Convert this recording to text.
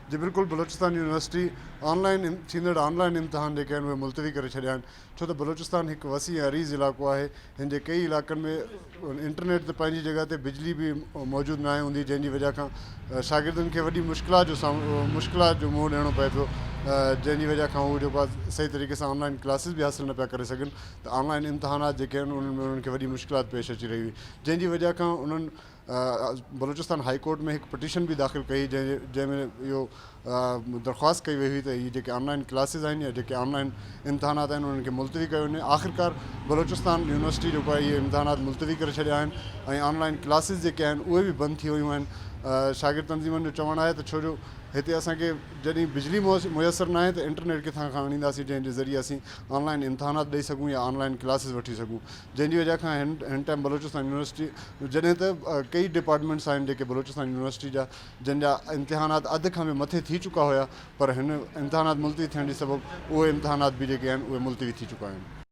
जी बिल्कुल, Balochistan university online इम्तिहान जेके आहिनि उहे मुलतवी करे छॾिया आहिनि, छो त बलूचिस्तान हिकु वसी अरीज़ इलाइक़ो आहे। हिन जे कई इलाइक़नि में इंटरनेट ते पंहिंजी जॻह ते बिजली बि मौजूदु न आहे हूंदी, जंहिंजी वजह खां शागिर्दनि खे वॾी मुश्किलात जो मुंहुं ॾियणो पए पियो, जंहिंजी वजह खां उहे जेको आहे सही तरीक़े सां ऑनलाइन क्लासिस बि हासिलु न पिया करे सघनि। त ऑनलाइन इम्तिहानात जेके आहिनि उन्हनि में उन्हनि खे वॾी मुश्किलात पेश अची रही हुई, जंहिंजी वजह खां उन्हनि बलूचिस्तान हाई कोर्ट में हिकु पिटीशन बि दाख़िल कई, जंहिंमें इहो दरख़्वास्त कई वई हुई त इहे जेके ऑनलाइन क्लासिस आहिनि या जेके ऑनलाइन इम्तिहानात आहिनि उन्हनि खे मुलतवी कयो वञे। आख़िरकार बलूचिस्तान यूनिवर्सिटी जेको आहे इहे इम्तिहानात मुलतवी करे छॾिया आहिनि ऐं ऑनलाइन क्लासिस जेके आहिनि उहे बि बंदि थी वियूं आहिनि। शागिर्द तंज़ीमनि जो चवणु आहे त छो जो हिते असांखे जॾहिं बिजली मुयसरु न आहे त इंटरनेट किथां खां आणींदासीं जंहिंजे ज़रिए असीं ऑनलाइन इम्तिहानात ॾेई सघूं या ऑनलाइन क्लासिस वठी सघूं, जंहिंजी वजह खां हिन टाइम बलूचिस्तान यूनिवर्सिटी जॾहिं त कई डिपार्टमेंट्स आहिनि जेके बलूचिस्तान यूनिवर्सिटी जा जंहिंजा इम्तिहानात अधु खां बि मथे थी चुका हुया, पर हिन इम्तिहानात मुलतवी थियण जे सबबु उहे इम्तिहानात बि जेके आहिनि उहे मुलतवी थी चुका आहिनि।